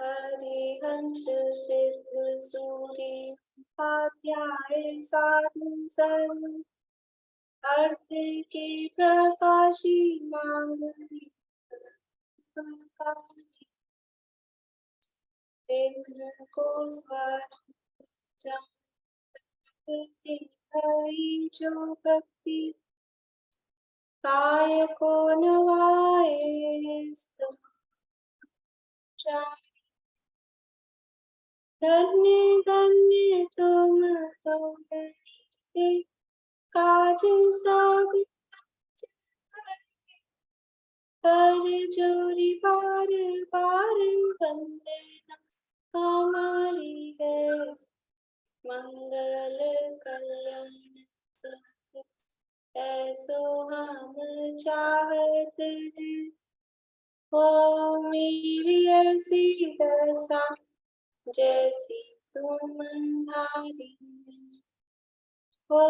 हरिहंस सिद्ध सूरी उपाध्याय साधु संत अर्थ के प्रकाशी मांगली को स्वर्ग जो भक्ति काय को नवाए धन्य धन्य तुम तो काज सब कर जोरी बार बार वंदना हमारी है मंगल कल्याण ऐसो हम चाहते हैं हो मेरी ऐसी दशा जैसी तुम्हारी हो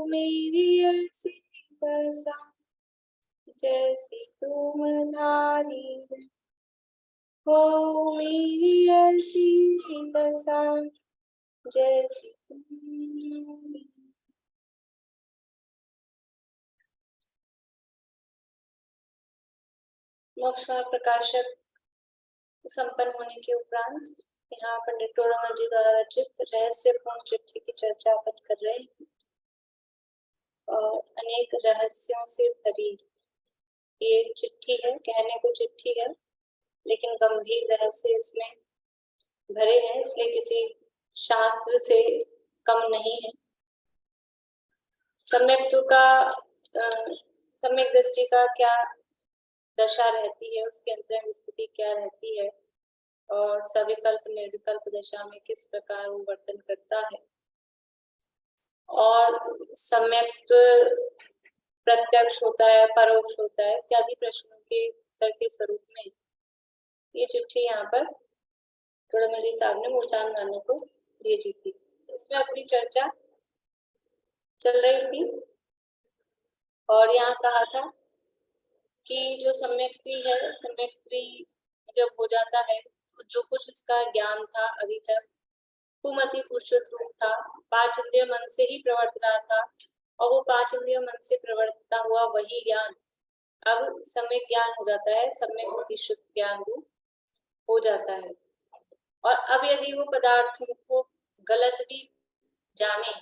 मेरी ऐसी दशा जैसी तुम्हारी हो मेरी ऐसी दशा जैसी तुम्हारी। मोक्षमार्ग प्रकाशक संपन्न होने के उपरांत यहाँ पंडित टोडामल जी द्वारा रचित रहस्यपूर्ण चिट्ठी की चर्चा अपन कर रहे हैं और अनेक रहस्यों से भरी ये चिट्ठी है। कहने को चिट्ठी है लेकिन गंभीर रहस्य इसमें भरे हैं, इसलिए किसी शास्त्र से कम नहीं है। सम्यक्त्व का सम्यक दृष्टि का क्या दशा रहती है, उसकी अंतरंग स्थिति क्या रहती है और सविकल्प निर्विकल्प दशा में किस प्रकार वो वर्तन करता है और सम्यक प्रत्यक्ष होता है परोक्ष होता है इत्यादि प्रश्नों के उत्तर के स्वरूप में ये चिट्ठी यहाँ पर टोडामल जी साहब ने मुल्तान वालों को भेजी थी। इसमें अपनी चर्चा चल रही थी और यहाँ कहा था कि जो सम्यक्ति है, सम्यक्ति जब हो जाता है तो जो कुछ उसका ज्ञान था अभी तक कुमति पुरुषोत्त रूप था, 5 इंद्रिय मन से ही प्रवर्त रहा था और वो 5 इंद्रिय मन से प्रवर्तता हुआ वही ज्ञान अब सम्यक ज्ञान हो जाता है, सम्यक होती शुद्ध ज्ञान रूप हो जाता है। और अब यदि वो पदार्थों को गलत भी जाने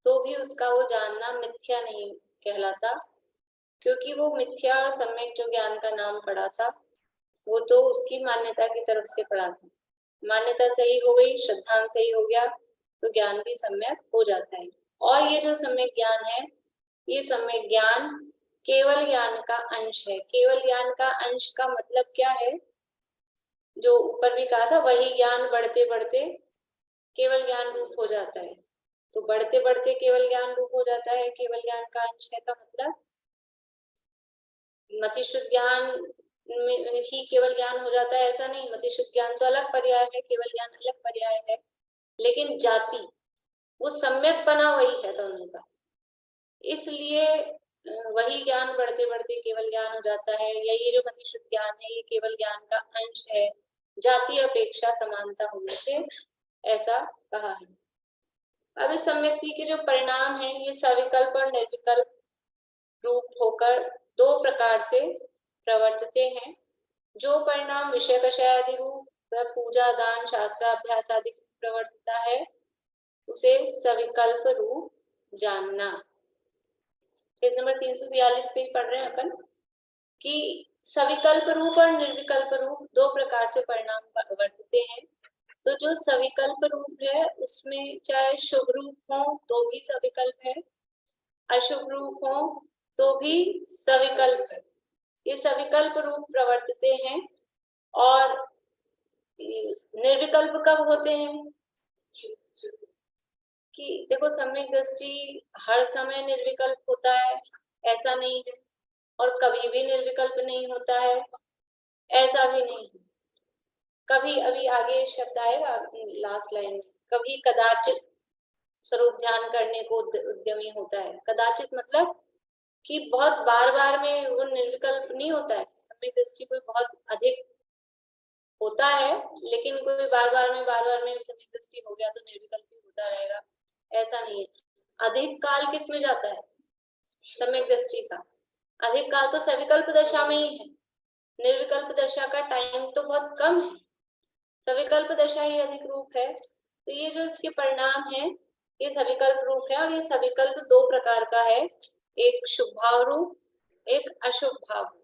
तो भी उसका वो जानना मिथ्या नहीं कहलाता, क्योंकि वो मिथ्या और सम्यक जो ज्ञान का नाम पड़ा था वो तो उसकी मान्यता की तरफ से पड़ा था। मान्यता सही हो गई, श्रद्धांत सही हो गया तो ज्ञान भी सम्यक हो जाता है। और ये जो सम्यक ज्ञान है, ये सम्यक ज्ञान केवल ज्ञान का अंश है। केवल ज्ञान का अंश का मतलब क्या है, जो ऊपर भी कहा था, वही ज्ञान बढ़ते बढ़ते केवल ज्ञान रूप हो जाता है। तो बढ़ते बढ़ते केवल ज्ञान रूप हो जाता है, केवल ज्ञान का अंश है का मतलब मतिशुद्ध ज्ञान ही केवल ज्ञान हो जाता है ऐसा नहीं। मतिशुद्ध ज्ञान तो अलग पर्याय है, केवल ज्ञान अलग पर्याय है, लेकिन जाति वो सम्यक बना वही है दोनों का। इसलिए वही ज्ञान बढ़ते बढ़ते केवल ज्ञान हो जाता है, या ये जो मतिशुद्ध ज्ञान है ये केवल ज्ञान का अंश है, जाति अपेक्षा समानता होने से ऐसा कहा है। अब इस सम्यक्ति के जो परिणाम है ये सविकल्प और निर्विकल्प रूप होकर 2 प्रकार से प्रवर्तते हैं। जो परिणाम विषय कषय आदि रूप पूजा दान शास्त्राभ्यास आदि प्रवर्तता है उसे सविकल्प रूप जानना। पेज नंबर 342 पे पढ़ रहे हैं अपन कि सविकल्प रूप और निर्विकल्प रूप 2 प्रकार से परिणाम वर्तते हैं। तो जो सविकल्प रूप है उसमें चाहे शुभ रूप हो तो भी सविकल्प है, अशुभ रूप हो तो भी सविकल्प है। ये सविकल्प रूप प्रवर्तते हैं। और निर्विकल्प कब होते हैं कि देखो सम्यक दृष्टि हर समय निर्विकल्प होता है ऐसा नहीं है, और कभी भी निर्विकल्प नहीं होता है ऐसा भी नहीं है। कभी, अभी आगे शब्द आएगा लास्ट लाइन में, कभी कदाचित स्वरूप ध्यान करने को उद्यमी होता है। कदाचित मतलब कि बहुत बार बार में वो निर्विकल्प नहीं होता है। सम्यक दृष्टि कोई बहुत अधिक होता है, लेकिन कोई बार बार में सम्यक दृष्टि हो गया तो निर्विकल्प ही होता रहेगा, ऐसा नहीं है। अधिक काल किस में जाता है? सम्यक दृष्टि का अधिक काल तो सविकल्प दशा में ही है। निर्विकल्प दशा का टाइम तो बहुत कम है, सविकल्प दशा ही अधिक रूप है। तो ये जो इसके परिणाम है ये सविकल्प रूप है, और ये सविकल्प दो प्रकार का है, एक शुभ भाव रूप, एक अशुभ भाव रूप।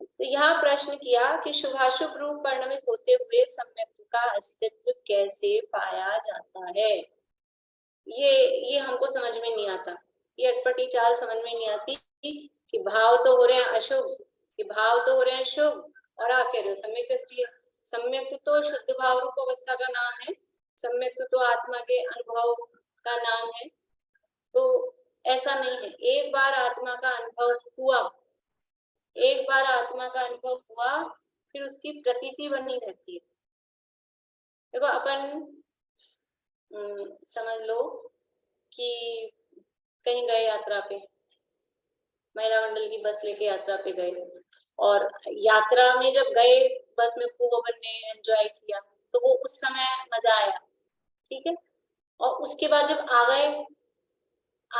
तो यहाँ प्रश्न किया कि शुभाशुभ रूप परिणमित होते हुए सम्यक्त्व का अस्तित्व कैसे पाया जाता है। ये हमको समझ में नहीं आता, ये अटपटी चाल समझ में नहीं आती कि भाव तो हो रहे हैं अशुभ, कि भाव तो हो रहे हैं शुभ, और आप कह रहे हो सम्यक दृष्टि। सम्यक्त्व तो शुद्ध भाव रूप अवस्था का नाम है, सम्यक्त्व तो आत्मा के अनुभव का नाम है। तो ऐसा नहीं है, एक बार आत्मा का अनुभव हुआ, एक बार आत्मा का अनुभव हुआ फिर उसकी प्रतीति बनी रहती है। देखो अपन समझ लो कि कहीं गए यात्रा पे, महिला मंडल की बस लेके यात्रा पे गए, और यात्रा में जब गए बस में खूब अपन ने एंजॉय किया, तो वो उस समय मजा आया, ठीक है। और उसके बाद जब आ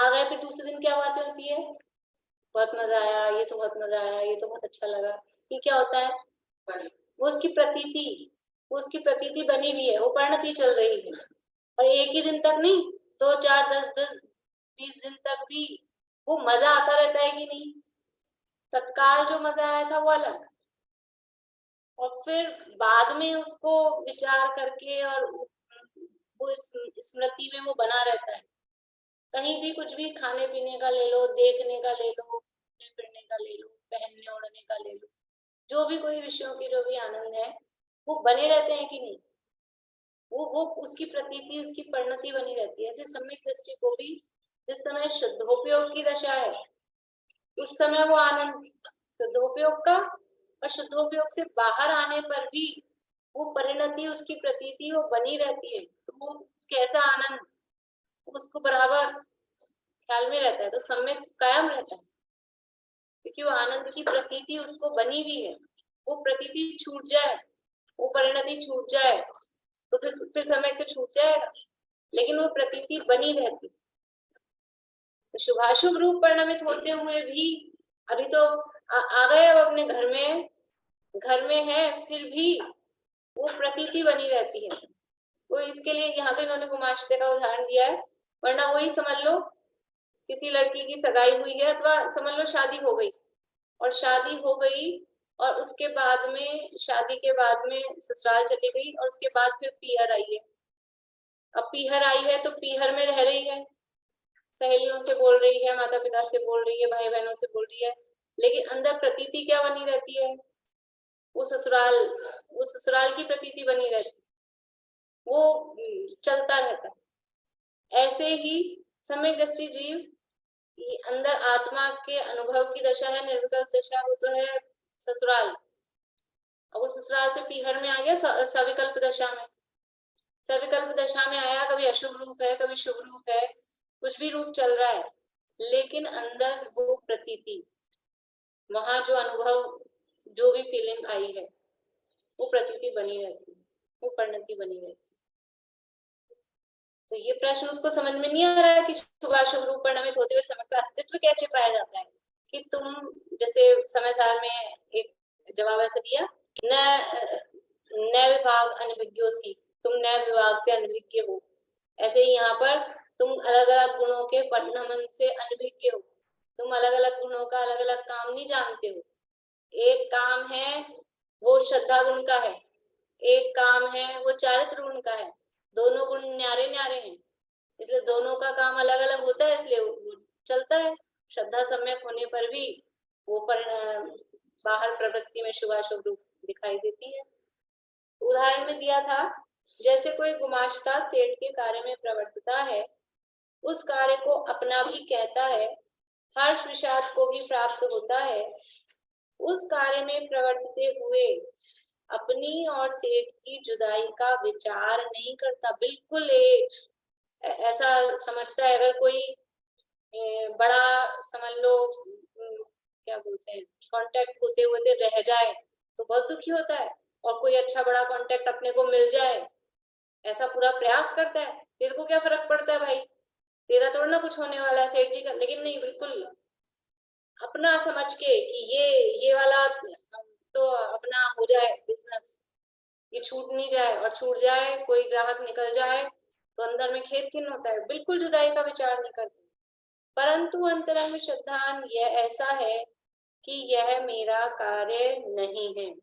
गए फिर दूसरे दिन क्या बातें होती है, बहुत मजा आया, ये तो बहुत मजा आया, ये तो बहुत अच्छा लगा। ये क्या होता है? वो उसकी प्रतीति बनी हुई है, वो परिणति चल रही है। और एक ही दिन तक नहीं, 2 4 10 20 दिन तक भी वो मजा आता रहता है कि नहीं? तत्काल जो मजा आया था वो अलग, और फिर बाद में उसको विचार करके और वो स्मृति में वो बना रहता है। कहीं भी कुछ भी खाने पीने का ले लो, देखने का ले लो, घूमने फिरने का ले लो, पहनने ओढ़ने का ले लो, जो भी कोई विषयों की जो भी आनंद है वो बने रहते हैं कि नहीं? वो उसकी प्रतीति, उसकी परिणति बनी रहती है। ऐसे सम्यक दृष्टि को भी जिस समय शुद्धोपयोग की दशा है उस समय वो आनंद शुद्धोपयोग का, और शुद्धोपयोग से बाहर आने पर भी वो परिणति, उसकी प्रतीति वो बनी रहती है। तो वो कैसा आनंद उसको बराबर ख्याल में रहता है, तो सम्यक कायम रहता है, क्योंकि वो आनंद की प्रतीति उसको बनी हुई है। वो प्रतीति छूट जाए, वो परिणति छूट जाए तो फिर समय तो छूट जाएगा, लेकिन वो प्रतीति बनी रहती। तो शुभाशुभ रूप परिणमित होते हुए भी अभी तो आ गए अब अपने घर में है, फिर भी वो प्रतीति बनी रहती है। वो इसके लिए यहाँ तो इन्होंने गुमाश्ते का उदाहरण दिया है, वरना वही समझ लो किसी लड़की की सगाई हुई है, अथवा समझ लो शादी हो गई, और शादी हो गई और उसके बाद में शादी के बाद में ससुराल चली गई, और उसके बाद फिर पीहर आई है। अब पीहर आई है तो पीहर में रह रही है, सहेलियों से बोल रही है, माता पिता से बोल रही है, भाई बहनों से बोल रही है, लेकिन अंदर प्रतीति क्या बनी रहती है? वो ससुराल की प्रतीति बनी रहती, वो चलता रहता है। ऐसे ही सम्यक दृष्टि जीव अंदर आत्मा के अनुभव की दशा है, निर्विकल्प दशा, वो तो है ससुराल। अब वो ससुराल से पीहर में आ गया सविकल्प दशा में। सविकल्प दशा में आया, कभी अशुभ रूप है, कभी शुभ रूप है, कुछ भी रूप चल रहा है, लेकिन अंदर वो प्रतीति, वहां जो अनुभव, जो भी फीलिंग आई है, वो प्रतीति बनी रहती है, वो परिणति बनी रहती है। तो ये प्रश्न उसको समझ में नहीं आ रहा है कि शुभाशुभ रूप परिणमित होते हुए समय का अस्तित्व कैसे पाया जाता है। कि तुम जैसे समय सार में एक जवाब ऐसा दिया, न विभाग अनभिज्ञोसी, तुम नए विभाग से अनभिज्ञ हो। ऐसे ही यहाँ पर तुम अलग अलग गुणों के परिणमन से अनभिज्ञ हो, तुम अलग अलग गुणों का अलग अलग काम नहीं जानते हो। एक काम है वो श्रद्धा गुण का है, एक काम है वो चारित्र गुण का है, दोनों गुण न्यारे न्यारे हैं, इसलिए दोनों का काम अलग अलग होता है, इसलिए वो चलता है। श्रद्धा सम्यक होने पर भी वो बाहर प्रवृत्ति में शुभाशुभ रूप दिखाई देती है। उदाहरण में दिया था, जैसे कोई गुमाश्ता सेठ के कार्य में प्रवर्तता है, उस कार्य को अपना भी कहता है, हर्ष विषाद को भी प्राप्त होता है, उस कार्य में प्रवर्तते हुए अपनी और सेठ की जुदाई का विचार नहीं करता। बिल्कुल ऐसा समझता है, अगर कोई बड़ा समझ लो क्या बोलते हैं कांटेक्ट होते होते रह जाए तो बहुत दुखी होता है, और कोई अच्छा बड़ा कॉन्टेक्ट अपने को मिल जाए, ऐसा पूरा प्रयास करता है, तेरे को क्या फर्क पड़ता है भाई, तेरा थोड़ा ना कुछ होने वाला है सेठ जी का। लेकिन नहीं, बिल्कुल अपना समझ के कि ये वाला तो अपना हो जाए बिजनेस, ये छूट नहीं जाए, और छूट जाए कोई ग्राहक निकल जाए तो अंदर में खेद खिन्न होता है, बिल्कुल जुदाई का विचार नहीं करते। परंतु अंतरंग में श्रद्धान यह ऐसा है कि यह मेरा कार्य नहीं है,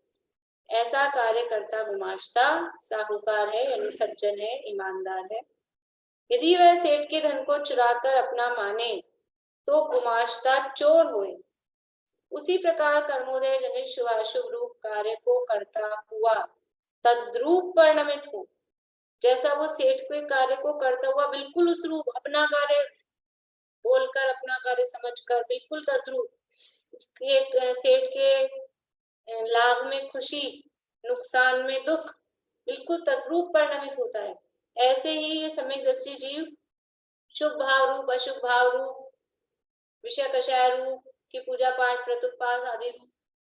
ऐसा कार्य करता गुमाश्ता साहूकार है, यानी सज्जन है, ईमानदार है। यदि वह सेठ के धन को चुराकर अपना माने तो गुमाश्ता चोर हुए। उसी प्रकार कर्मोदय जनित शुभाशुभ रूप कार्य को करता हुआ तद्रूप परिणमित हो, जैसा वो सेठ के कार्य को करता हुआ बिल्कुल उस रूप, अपना कार्य बोलकर, अपना कार्य समझकर, बिल्कुल तद्रूप, उसके सेठ के लाभ में खुशी, नुकसान में दुख, बिल्कुल तद्रूप परिणमित होता है। ऐसे ही ये सम्यक दृष्टि जीव शुभ भाव रूप, अशुभ भाव रूप, विषय कषाय रूप की पूजा पाठ, प्रत्युत्पाद आदि रूप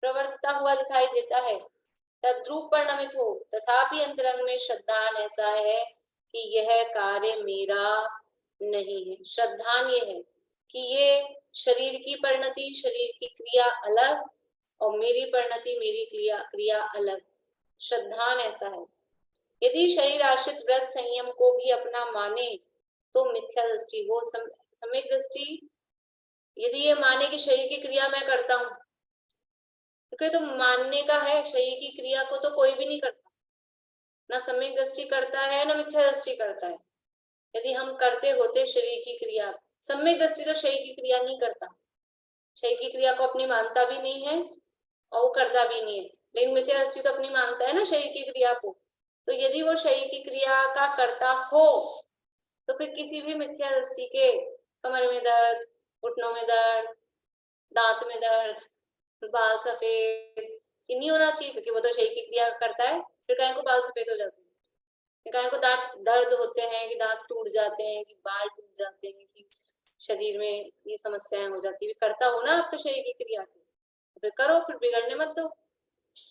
प्रवर्तता हुआ दिखाई देता है, तद्रूप परिणमित हो। तथापि अंतरंग में श्रद्धान ऐसा है कि यह कार्य मेरा नहीं है। श्रद्धान ये है कि ये शरीर की परिणति, शरीर की क्रिया अलग, और मेरी परिणति, मेरी क्रिया अलग। श्रद्धान ऐसा है। यदि शरीर आश्रित व्रत संयम को भी अपना माने तो मिथ्या दृष्टि, वो सम्यक दृष्टि यदि ये माने कि शरीर की क्रिया मैं करता हूँ, क्योंकि तो मानने का है, शरीर की क्रिया को तो कोई भी नहीं करता, ना सम्यक दृष्टि करता है ना मिथ्या दृष्टि करता है। यदि हम करते होते शरीर की क्रिया, सम्यक दृष्टि तो शरीर की क्रिया नहीं करता, शरीर की क्रिया को अपनी मानता भी नहीं है और वो करता भी नहीं है, लेकिन मिथ्या दृष्टि तो अपनी मानता है ना शरीर की क्रिया को। तो यदि वो शरीर की क्रिया का करता हो तो फिर किसी भी मिथ्या दृष्टि के कमर में दर्द, घुटनों में दर्द, दांत में दर्द, बाल सफेद, ये नहीं होना चाहिए, क्योंकि वो तो शरीर की क्रिया करता है। फिर गाय को बाल सफेद हो जाते हैं, गाय को दांत दर्द होते हैं, कि दांत टूट जाते हैं, कि बाल टूट जाते हैं, कि शरीर में ये समस्याएं हो जाती है। करता हो ना आप तो शरीर की क्रिया को, फिर करो, फिर बिगड़ने मत दो।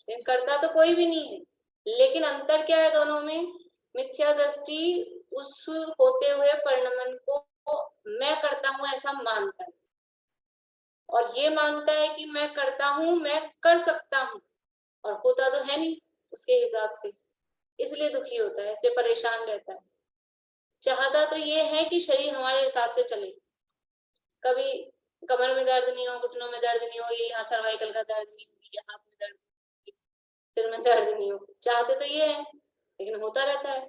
लेकिन करता तो कोई भी नहीं है। लेकिन अंतर क्या है दोनों में? मिथ्या दृष्टि उस होते हुए परिणमन को मैं करता हूं ऐसा मानता है, और ये मानता है कि मैं करता हूं, मैं कर सकता हूं, और होता तो है नहीं उसके हिसाब से, इसलिए दुखी होता है, इसलिए परेशान रहता है। चाहता तो ये है कि शरीर हमारे हिसाब से चले, कभी कमर में दर्द नहीं हो, घुटनों में दर्द नहीं हो, ये यहाँ सर्वाइकल का दर्द नहीं हो, ये हाथ में दर्द, सिर में दर्द नहीं हो। चाहते तो ये है, लेकिन होता रहता है।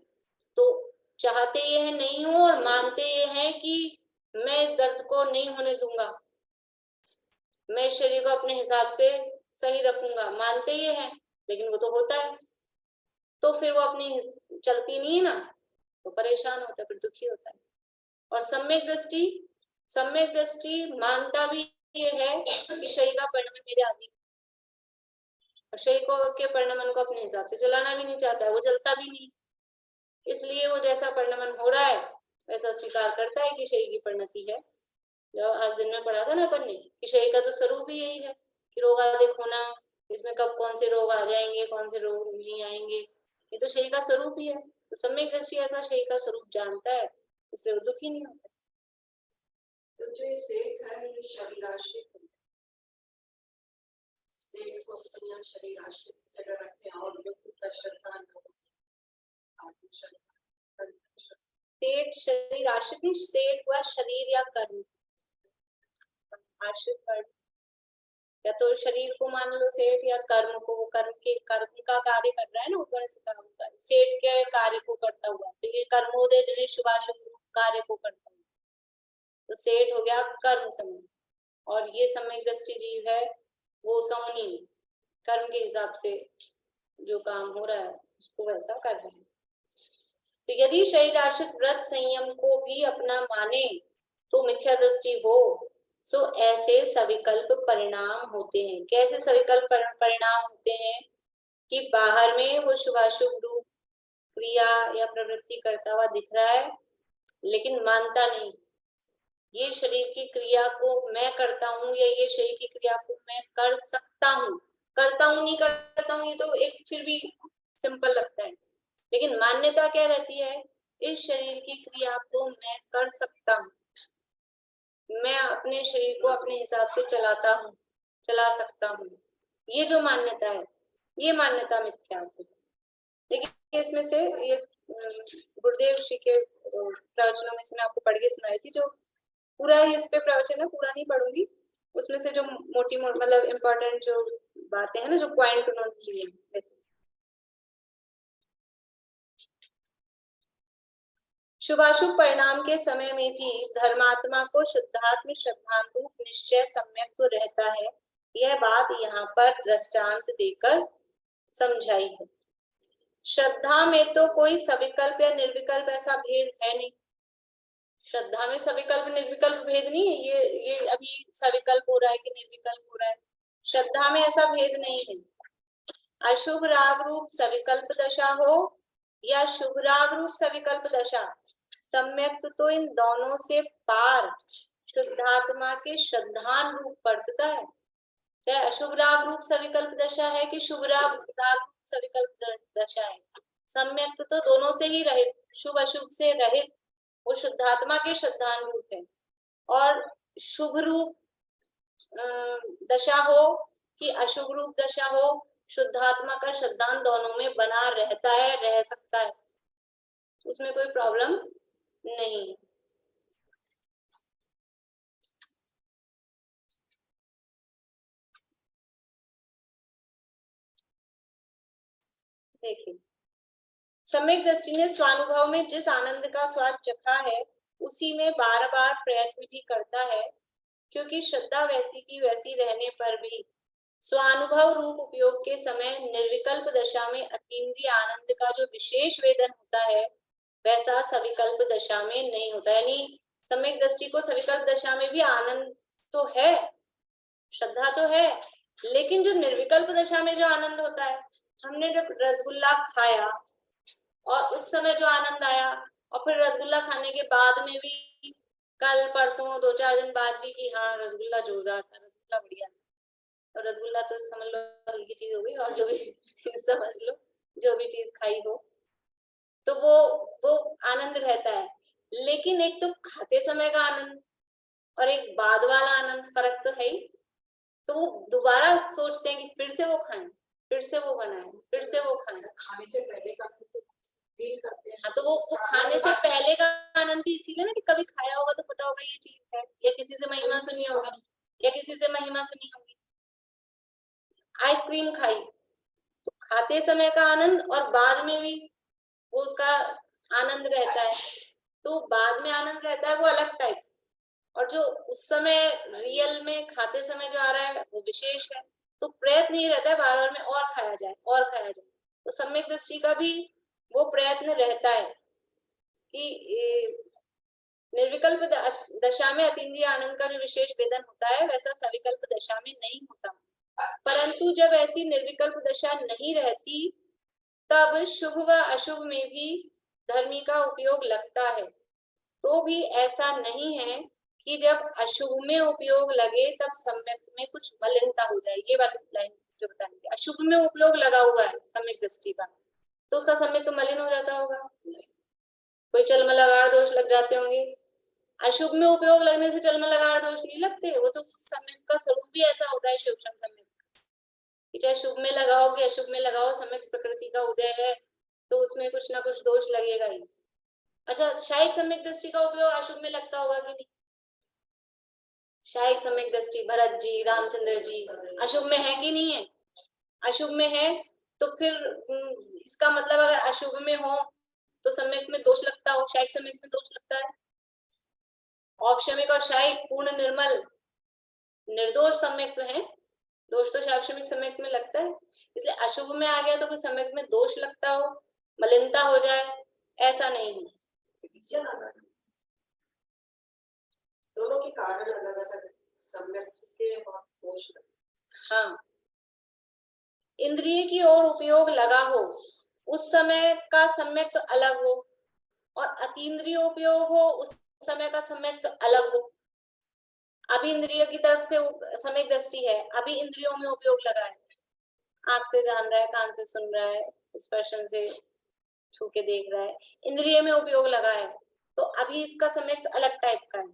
तो चाहते ये है नहीं हो, और मानते ये है कि मैं इस दर्द को नहीं होने दूंगा, मैं शरीर को अपने हिसाब से सही रखूंगा, मानते ये है, लेकिन वो तो होता है। तो फिर वो अपनी चलती नहीं है ना, तो परेशान होता है, फिर दुखी होता है। और सम्यक दृष्टि, सम्यक दृष्टि मानता भी ये है कि शरीर का परिणमन मेरे आदि, और शरीर को के परिणमन को अपने हिसाब से चलाना भी नहीं चाहता है, वो चलता भी नहीं, इसलिए वो जैसा परिणमन हो रहा है वैसा स्वीकार करता है कि शरीर की परिणति है। जो आज दिन में पढ़ा था ना अपन ने कि शरीर का तो स्वरूप ही यही है कि रोगादिक होना, इसमें कब कौन से रोग आ जाएंगे, कौन से रोग नहीं आएंगे, ये तो शरीर का स्वरूप ही है। तो सम्यक दृष्टि ऐसा शरीर का स्वरूप जानता है, इसलिए वो दुखी नहीं होता। तो जो ये सेठ है ये शरीर आश्रित है, सेठ को अपना शरीर आश्रित जगह रखते हैं, और जो खुद श्रद्धा सेठ शरीर आश्रित नहीं, सेठ हुआ शरीर या कर्म आश्रित कर्म, या तो शरीर को मान लो सेठ, या कर्म को, कर्म के कर्म का कार्य कर रहा है ना ऊपर से काम कर, सेठ के कार्य को करता हुआ, तो ये कर्मोदय जनित शुभाशुभ कार्य को करता हुआ, तो सेठ हो गया कर्म समय, और ये सम्यक दृष्टि जीव है वो उसका उन्हीं कर्म के हिसाब से जो काम हो रहा है उसको वैसा कर रहे हैं। तो यदि शरीर आश्रित व्रत संयम को भी अपना माने तो मिथ्या दृष्टि हो, सो ऐसे सविकल्प परिणाम होते हैं। कैसे सविकल्प परिणाम होते हैं? कि बाहर में वो शुभाशुभ रूप क्रिया या प्रवृत्ति करता हुआ दिख रहा है, लेकिन मानता नहीं ये शरीर की क्रिया को मैं करता हूँ, या ये शरीर की क्रिया को मैं कर सकता हूँ, करता हूँ नहीं करता हूँ ये तो एक फिर भी सिंपल लगता है, लेकिन मान्यता क्या रहती है, इस शरीर की क्रिया को मैं कर सकता हूँ, मैं अपने शरीर को अपने हिसाब से चलाता हूँ, चला सकता हूँ, ये जो मान्यता है ये मान्यता मिथ्या है। देखिए इसमें से ये गुरुदेव श्री के प्रवचनों में से मैं आपको पढ़ के सुनाई थी, जो पूरा ही इस पे प्रवचन है, पूरा नहीं पढ़ूंगी, उसमें से जो मोटी मतलब इम्पोर्टेंट जो बातें हैं ना, जो पॉइंट उन्होंने लिए। शुभाशुभ परिणाम के समय में भी धर्मात्मा को शुद्धात्म श्रद्धानुरूप निश्चय सम्यक तो रहता है, यह बात यहाँ पर दृष्टांत देकर समझाई है। श्रद्धा में तो कोई सविकल्प या निर्विकल्प ऐसा भेद है नहीं, श्रद्धा में सविकल्प निर्विकल्प भेद नहीं है, ये अभी सविकल्प हो रहा है कि निर्विकल्प हो रहा है, श्रद्धा में ऐसा भेद नहीं है। अशुभ राग रूप सविकल्प दशा हो या शुभ राग रूप सविकल्प दशा, सम्यक तो इन दोनों से पार शुद्धात्मा के श्रद्धान रूप वर्तता है, चाहे अशुभ राग रूप सविकल्प दशा है कि शुभ राग रूप सविकल्प दशा है, सम्यक तो दोनों से ही रहित, शुभ अशुभ से रहित वो शुद्धात्मा के श्रद्धान रूप है। और शुभ रूप दशा हो कि अशुभ रूप दशा हो, शुद्धात्मा का श्रद्धान दोनों में बना रहता है, रह सकता है, उसमें कोई प्रॉब्लम नहीं है। देखिए सम्यक दृष्टि ने स्वानुभव में जिस आनंद का स्वाद चखा है उसी में बार बार प्रयत्न भी करता है, क्योंकि श्रद्धा वैसी की वैसी रहने पर भी स्वानुभव रूप उपयोग के समय निर्विकल्प दशा में अतीन्द्रिय आनंद का जो विशेष वेदन होता है वैसा सविकल्प दशा में नहीं होता। यानी सम्यक दृष्टि को सविकल्प दशा में भी आनंद तो है, श्रद्धा तो है, लेकिन जो निर्विकल्प दशा में जो आनंद होता है, हमने जब रसगुल्ला खाया और उस समय जो आनंद आया, और फिर रसगुल्ला खाने के बाद में भी कल परसों 2-4 दिन बाद भी कि हाँ रसगुल्ला जोरदार था, रसगुल्ला बढ़िया था, और रसगुल्ला तो समझ लो हल्की चीज हो गई, और जो भी समझ लो जो भी चीज खाई हो तो वो आनंद रहता है। लेकिन एक तो खाते समय का आनंद और एक बाद वाला आनंद फर्क तो है ही, तो वो दोबारा सोचते हैं कि फिर से वो खाएं, फिर से वो बनाएं, फिर से वो खाएं। खाने से पहले का फील करते हैं। हाँ तो वो खाने से पहले का आनंद भी इसीलिए ना कि कभी खाया होगा तो पता होगा ये चीज है, या किसी से महिमा सुनी होगी, या किसी से महिमा सुनी होगी। आइसक्रीम खाई तो खाते समय का आनंद और बाद में भी वो उसका आनंद रहता है, तो बाद में आनंद रहता है वो अलग टाइप, और जो उस समय रियल में खाते समय जो आ रहा है वो विशेष है। तो प्रयत्न ये रहता है बार बार में और खाया जाए और खाया जाए, तो सम्यक दृष्टि का भी वो प्रयत्न रहता है कि निर्विकल्प दशा में अतीन्द्रिय आनंद का जो विशेष वेदन होता है वैसा सविकल्प दशा में नहीं होता। परंतु जब ऐसी निर्विकल्प दशा नहीं रहती तब शुभ व अशुभ में भी धर्मी का उपयोग लगता है, तो भी ऐसा नहीं है कि जब अशुभ में उपयोग लगे तब सम्यक में कुछ मलिनता हो जाए। ये बात लाइन जो बताएंगे, अशुभ में उपयोग लगा हुआ है सम्यक दृष्टि का तो उसका सम्यक तो मलिन हो जाता होगा, कोई चलमलगाड़ दोष लग जाते होंगे। अशुभ में उपयोग लगने से चलमलगाड़ दोष नहीं लगते, वो तो सम्यक का स्वरूप भी ऐसा होता है शिवक्षम सम्यक, चाहे शुभ में लगाओ कि अशुभ में लगाओ, सम्यक प्रकृति का उदय है तो उसमें कुछ ना कुछ दोष लगेगा ही। अच्छा शायद सम्यक दृष्टि का उपयोग अशुभ में लगता होगा कि नहीं, शायद सम्यक दृष्टि भरत जी रामचंद्र जी अशुभ में है कि नहीं है, अशुभ में है तो फिर इसका मतलब अगर अशुभ में हो तो सम्यक में दोष लगता हो, शायद सम्यक में दोष लगता है। औपशमिक और शायद पूर्ण निर्मल निर्दोष सम्यक तो है, दोष तो शाक्षमिक सम्यक में लगता है, इसलिए अशुभ में आ गया तो कोई सम्यक में दोष लगता हो, मलिनता हो जाए, ऐसा नहीं है। दोनों के कारण अलग अलग, सम्यक के और दोष। हाँ इंद्रिय की ओर उपयोग लगा हो उस समय का सम्यक तो अलग हो, और अतीन्द्रिय उपयोग हो उस समय का सम्यक तो अलग हो। अभी इंद्रियों की तरफ से सम्यक दृष्टि है, अभी इंद्रियों में उपयोग लगा है, आंख से जान रहा है, कान से सुन रहा है, स्पर्शन से छू के देख रहा है, इंद्रिय में उपयोग लगा है, तो अभी इसका सम्यक अलग टाइप का है।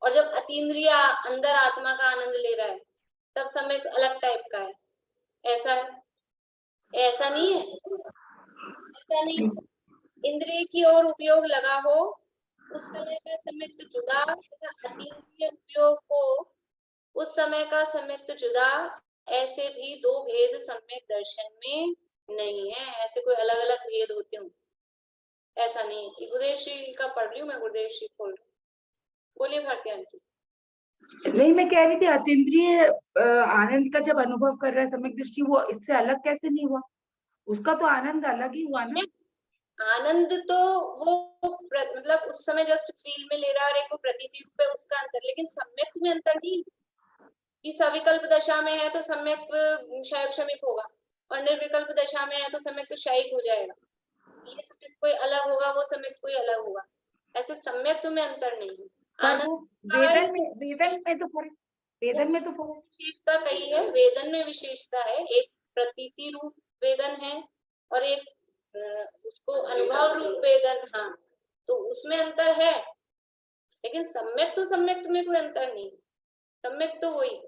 और जब अतीन्द्रिय अंदर आत्मा का आनंद ले रहा है तब सम्यक अलग टाइप का है। ऐसा है, ऐसा नहीं है, ऐसा नहीं। इंद्रिय की ओर उपयोग लगा हो उस समय का सम्यक जुदा, तथा अतीन्द्रिय उपयोग हो उस समय का सम्यक जुदा। ऐसे भी दो भेद सम्यक दर्शन में नहीं है, ऐसे कोई अलग अलग भेद होते हों, ऐसा नहीं है। कि गुरुदेव श्री का पढ़ रही हूँ मैं, गुरुदेव श्री खोल रही हूँ। बोलिए भारती आंटी। नहीं, मैं कह रही थी अतीन्द्रिय आनंद का जब अनुभव कर रहा है सम्यक दृष्टि, वो इससे अलग कैसे नहीं हुआ? उसका तो आनंद अलग ही हुआ ना। आनंद तो वो मतलब उस समय जस्ट फील में ले रहा है और एक वो प्रतीति रूप है, उसका अंतर। लेकिन सम्यक में अंतर नहीं कि सविकल्प दशा में है तो सम्यक शायद क्षमिक होगा, और निर्विकल्प दशा में है तो सम्यक तो शायिक हो जाएगा। ये सम्यक कोई अलग होगा, वो सम्यक कोई अलग होगा, ऐसे सम्यक में अंतर नहीं है। पर वो वेदन में तो फर्क, वेदन में तो फर्क, विशेषता कही है, वेदन में विशेषता है। एक प्रतीति रूप वेदन है और एक उसको अनुभव रूप वेदन। हाँ, तो उसमें अंतर है, लेकिन सम्यक में कोई अंतर नहीं। सम्यक तो वही,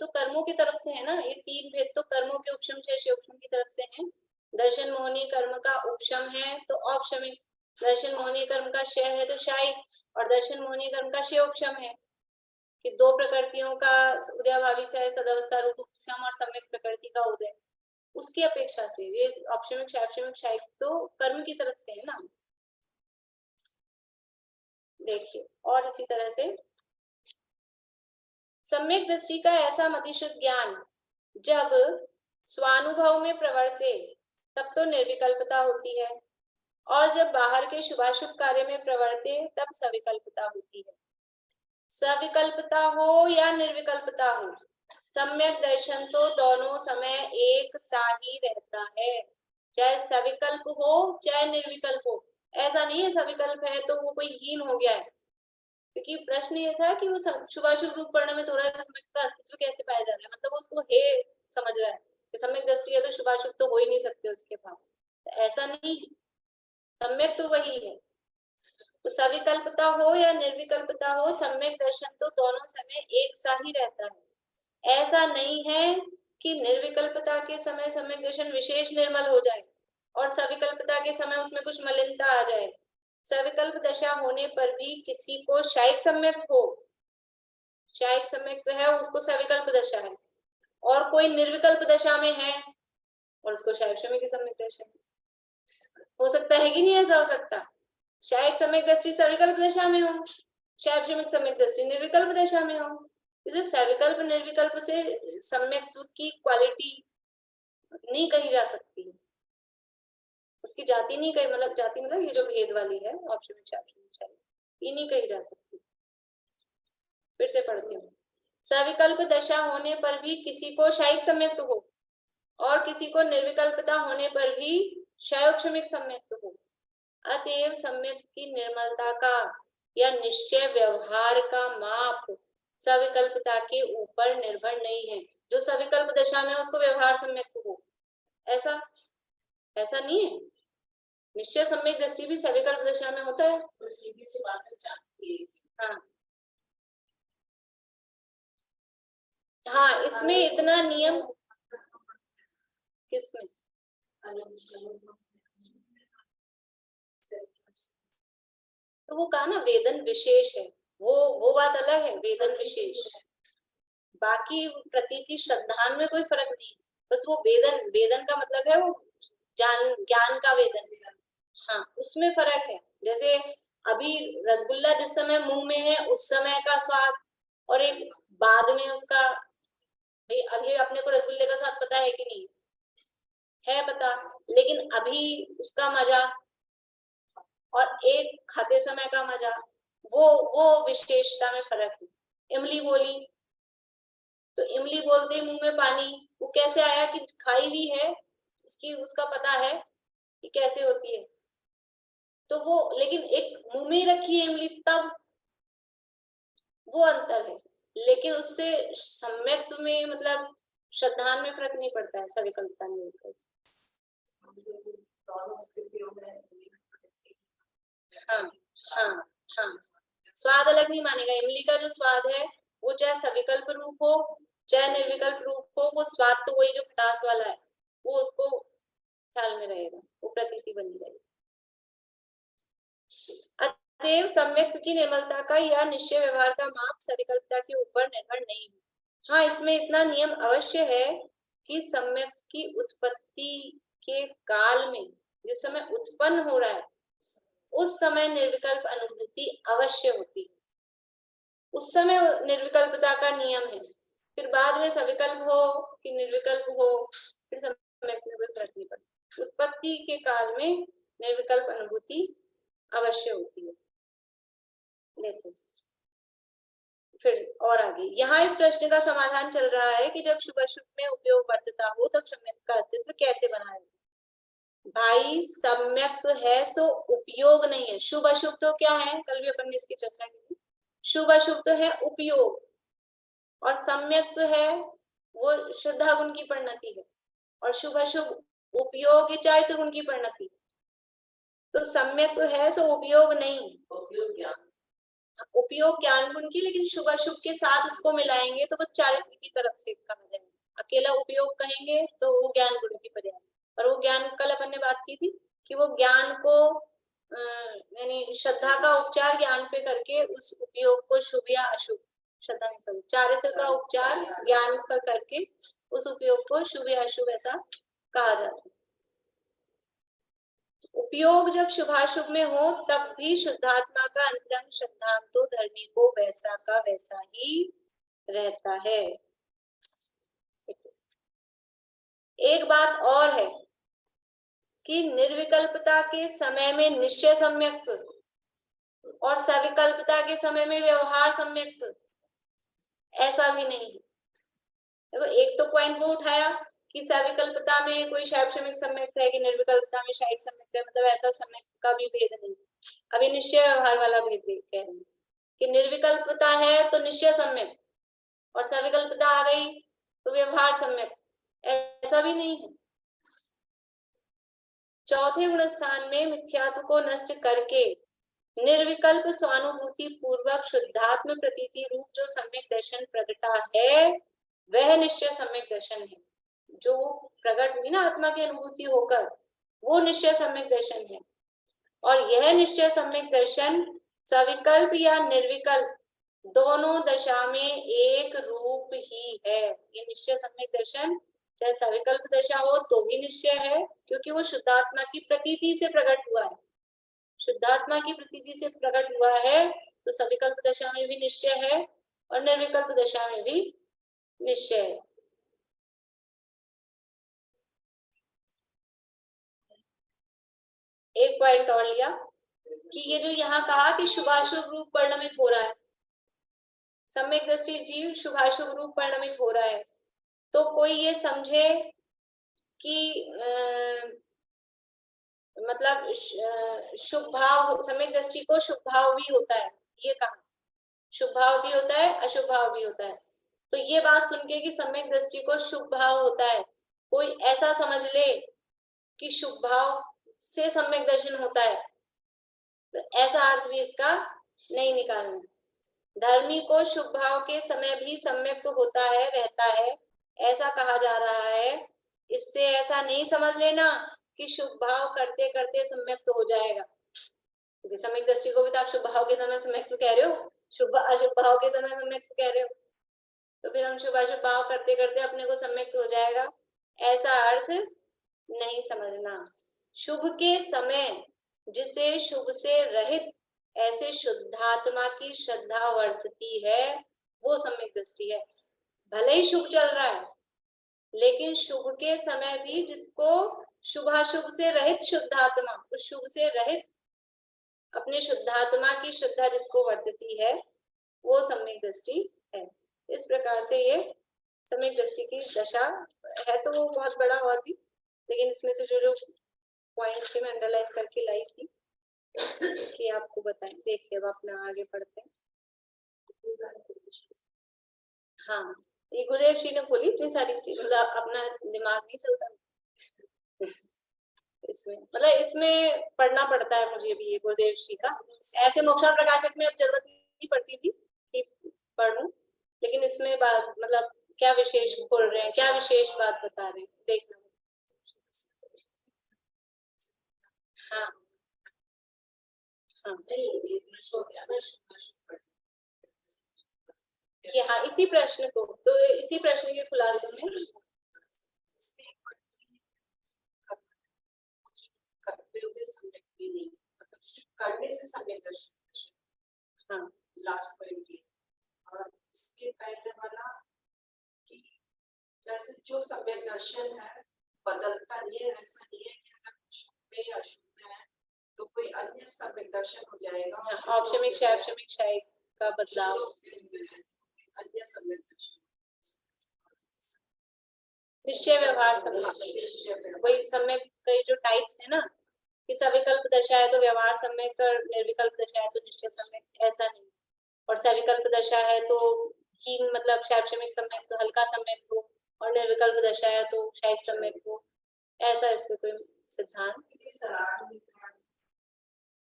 तो कर्मों की तरफ से है ना। ये तीन भेद तो कर्मों के उपशम क्षय उपशम की तरफ से हैं। दर्शन मोहनी कर्म का उपशम है तो औपशमिक, दर्शन मोहनी कर्म का क्षय है तो शायिक, और दर्शन मोहनी कर्म का क्षय उपशम है। कि दो प्रकृतियों का उदयाभावी से सदवस्था रूप उपशम और सम्यक प्रकृति का उदय, उसकी अपेक्षा से ये औपशमिक क्षापशमिक शायिक तो कर्म की तरफ से है ना। देखिए, और इसी तरह से सम्यक दृष्टि का ऐसा मतिशुद्ध ज्ञान जब स्वानुभव में प्रवर्ते तब तो निर्विकल्पता होती है, और जब बाहर के शुभाशुभ कार्य में प्रवर्ते तब सविकल्पता होती है। सविकल्पता हो या निर्विकल्पता हो, सम्यक दर्शन तो दोनों समय एक सा ही रहता है, चाहे सविकल्प हो चाहे निर्विकल्प हो। ऐसा नहीं है सविकल्प है तो वो कोई हीन हो गया है, क्योंकि प्रश्न ये था कि वो शुभाशुभ रूप पढ़ने में थोड़ा सम्यक का अस्तित्व कैसे पाया जा रहा है, मतलब उसको हे समझ रहा है कि सम्यक दृष्टि है तो शुभाशुभ तो हो ही नहीं सकते उसके भाव। तो ऐसा नहीं, सम्यक तो वही है। तो सविकल्पता हो या निर्विकल्पता हो, सम्यक दर्शन तो दोनों समय एक सा ही रहता है। ऐसा नहीं है कि निर्विकल्पता के समय सम्यक दर्शन विशेष निर्मल हो जाए और सविकल्पता के समय उसमें कुछ मलिनता आ जाए। सविकल्प दशा होने पर भी किसी को शायिक सम्यक हो, शायिक सम्यक तो है उसको सविकल्प दशा है, और कोई निर्विकल्प दशा में है और उसको शायिक सम्यक दशा है। हो सकता है कि नहीं ऐसा हो सकता? शायिक सम्यक दृष्टि सविकल्प दशा में हो, शायिक सम्यक दृष्टि निर्विकल्प दशा में हो। इसे सविकल्प निर्विकल्प से सम्यक की क्वालिटी नहीं कही जा सकती, उसकी जाति नहीं कही, मतलब जाति मतलब ये जो भेद वाली है ऑप्शन ये नहीं कही जा सकती। फिर से पढ़ती हूँ। सविकल्प दशा होने पर भी किसी को शायिक सम्यक हो और किसी को निर्विकल्पता होने पर भी शायोक्षमिक सम्यक हो। अतएव सम्यक की निर्मलता का या निश्चय व्यवहार का माप सविकल्पता के ऊपर निर्भर नहीं है। जो सविकल्प दशा में उसको व्यवहार सम्यक हो, ऐसा ऐसा नहीं है। निश्चय सम्यक दृष्टि भी सविकल्प दशा में होता है। तो सीधी सी बात है, जानती है। हाँ हाँ, इसमें इतना नियम किसमें? तो वो कहा ना वेदन विशेष है, वो बात अलग है, वेदन विशेष। बाकी प्रतीति श्रद्धान में कोई फर्क नहीं, बस वो वेदन, वेदन का मतलब है वो ज्ञान का वेदन। हाँ, उसमें फर्क है। जैसे अभी रसगुल्ला जिस समय मुंह में है उस समय का स्वाद, और एक बाद में उसका, भाई अभी अपने को रसगुल्ले का स्वाद पता है कि नहीं है? पता, लेकिन अभी उसका मजा और एक खाते समय का मजा, वो विशेषता में फर्क है। इमली बोली तो इमली बोलते ही मुंह में पानी, वो कैसे आया कि खाई भी है, उसका पता है कि कैसे होती है। तो वो, लेकिन एक मुंह में रखी है इमली तब, वो अंतर है। लेकिन उससे सम्यक्त्व में मतलब श्रद्धान में फर्क नहीं पड़ता है सविकल्पता में होकर। दोनों स्थितियों में हाँ हाँ हाँ, स्वाद अलग नहीं मानेगा। इमली का जो स्वाद है वो चाहे सविकल्प रूप हो चाहे निर्विकल्प रूप हो, वो स्वाद तो वही जो खटास वाला है वो उसको ख्याल में रहेगा, वो प्रतीति बनी रहेगी। अतएव सम्यक्त्व की निर्मलता का या निश्चय व्यवहार का माप सविकल्पता के ऊपर निर्भर नहीं है। हाँ, इसमें इतना नियम अवश्य है कि सम्यक्त्व की उत्पत्ति के काल में जिस समय उत्पन्न हो रहा है उस समय निर्विकल्प अनुभूति अवश्य होती है, उस समय निर्विकल्पता का नियम है। फिर बाद में सविकल्प हो कि निर्विकल्प हो फिर सम्यक्त्व में कोई फर्क नहीं पड़ता। उत्पत्ति के काल में निर्विकल्प अनुभूति अवश्य होती है। देखो फिर और आगे यहाँ इस प्रश्न का समाधान चल रहा है कि जब शुभ अशुभ में उपयोग वर्तता हो तब सम्यक्त्व का अस्तित्व कैसे बना है। भाई सम्यक्त्व है सो उपयोग नहीं है। शुभ अशुभ तो क्या है, कल भी अपन ने इसकी चर्चा की थी। शुभ अशुभ तो है उपयोग और सम्यक्त्व है वो शुद्धा गुण की परिणति है और शुभ अशुभ उपयोग या चारित्र गुण की परिणति। तो सम्यक्त्व है सो उपयोग नहीं, उपयोग ज्ञान गुण की, लेकिन शुभ अशुभ के साथ उसको मिलाएंगे तो वो चारित्र की तरफ से कहा जाएगा। अकेला उपयोग कहेंगे तो वो ज्ञान गुण की पर्याय। और वो ज्ञान कल अपन ने बात की थी कि वो ज्ञान को यानी श्रद्धा का उपचार ज्ञान पे करके उस उपयोग को शुभ या अशुभ, श्रद्धा नहीं सॉरी चारित्र का उपचार ज्ञान पर करके उस उपयोग को शुभ या अशुभ ऐसा कहा जाता है। उपयोग जब शुभाशुभ में हो तब भी शुद्धात्मा का अंतरंग श्रद्धांत तो धर्मी को वैसा का वैसा ही रहता है। एक बात और है कि निर्विकल्पता के समय में निश्चय सम्यक्त्व और सविकल्पता के समय में व्यवहार सम्यक्त्व ऐसा भी नहीं है। देखो एक तो पॉइंट वो उठाया कि सविकल्पता में कोई शैक्षणिक सम्यक्त्व है कि निर्विकल्पता में शायद सम्यक्त्व है, मतलब ऐसा सम्यक्त्व का भी भेद नहीं। अभी निश्चय व्यवहार वाला भेद कह रहे हैं कि निर्विकल्पता है तो निश्चय सम्यक और सविकल्पता आ गई तो व्यवहार सम्यक, ऐसा भी नहीं है। चौथे गुण स्थान में मिथ्यात्व को नष्ट करके निर्विकल्प स्वानुभूति पूर्वक शुद्धात्म प्रतीति रूप जो सम्यक दर्शन प्रगटा है वह निश्चय सम्यक दर्शन है। जो प्रकट हुई ना आत्मा की अनुभूति होकर वो निश्चय सम्यक दर्शन है। और यह निश्चय सम्यक दर्शन सविकल्प या निर्विकल्प दोनों दशा में एक रूप ही है। ये निश्चय सम्यक दर्शन चाहे सविकल्प दशा हो तो भी निश्चय है क्योंकि वो शुद्धात्मा की प्रतीति से प्रकट हुआ है। शुद्धात्मा की प्रतीति से प्रकट हुआ है तो सविकल्प दशा में भी निश्चय है और निर्विकल्प दशा में भी निश्चय है। एक पॉइंट और लिया कि ये जो यहाँ कहा कि शुभाशुभ रूप परिणमित हो रहा है, सम्यक दृष्टि जीव शुभाशुभ रूप परिणमित हो रहा है, तो कोई ये समझे कि मतलब शुभ भाव सम्यक दृष्टि को शुभ भाव भी होता है, ये कहा शुभ भाव भी होता है अशुभ भाव भी होता है। तो ये बात सुन के कि सम्यक दृष्टि को शुभ भाव होता है, कोई ऐसा समझ ले कि शुभ भाव से सम्यक दर्शन होता है, तो ऐसा अर्थ भी इसका नहीं निकालना। धर्मी को शुभ भाव के समय भी सम्यक तो होता है रहता है ऐसा कहा जा रहा है। इससे ऐसा नहीं समझ लेना कि शुभ भाव करते करते सम्यक तो हो जाएगा, क्योंकि सम्यक दृष्टि को भी तो आप शुभ भाव के समय सम्यक तो कह रहे हो, शुभ अशुभ भाव के समय सम्यक तो कह रहे हो, तो फिर हम शुभ अशुभ भाव करते करते अपने को सम्यक तो हो जाएगा, ऐसा अर्थ नहीं समझना। शुभ के समय जिसे शुभ से रहित ऐसे शुद्धात्मा की श्रद्धा वर्तती है वो सम्यक दृष्टि है। भले ही शुभ चल रहा है लेकिन शुभ के समय भी जिसको शुभाशुभ से रहित शुद्धात्मा, उस शुभ से रहित अपने शुद्धात्मा की श्रद्धा जिसको वर्तती है वो सम्यक दृष्टि है। इस प्रकार से ये सम्यक दृष्टि की दशा है। तो वो बहुत बड़ा और भी, लेकिन इसमें से जो जो पॉइंट थे मैं अंडरलाइन करके लाई थी कि आपको बताएं। देखिए अब अपना आगे पढ़ते हैं। हाँ, ये गुरुदेव श्री ने बोली इतनी सारी चीज, मतलब अपना दिमाग नहीं चलता इसमें, मतलब इसमें पढ़ना पड़ता है मुझे भी ये गुरुदेव श्री का। ऐसे मोक्षा प्रकाशक में अब जरूरत नहीं पड़ती थी कि पढ़ूं, लेकिन इसमें बात मतलब क्या विशेष खोल रहे हैं, क्या विशेष बात बता रहे हैं, देखना। हाँ हाँ, कि हाँ इसी प्रश्न को, तो इसी प्रश्न के खुलासे में करते हुए सम्यक भी नहीं, मतलब करने से सम्यक दर्शन। हाँ लास्ट पॉइंट ये, और इसके पहले वाला कि जैसे जो सम्यक दर्शन है बदलता नहीं है, ऐसा नहीं है कि अगर शुभ में अशुभ है तो कोई अन्य सम्यक दर्शन हो जाएगा। औपशमिक क्षय का बदलाव, अन्य सम्यक दर्शन, निश्चय व्यवहार सम्यक, वही सम्यक के जो टाइप्स है ना, कि सविकल्प दशा है तो व्यवहार सम्यक, और निर्विकल्प दशा है तो निश्चय सम्यक, ऐसा नहीं। और सविकल्प दशा है तो हीन मतलब शैक्षणिक सम्यक तो हल्का सम्यक हो, और निर्विकल्प दशा है तो क्षयिक सम्यक हो, ऐसा इससे कोई सिद्धांत।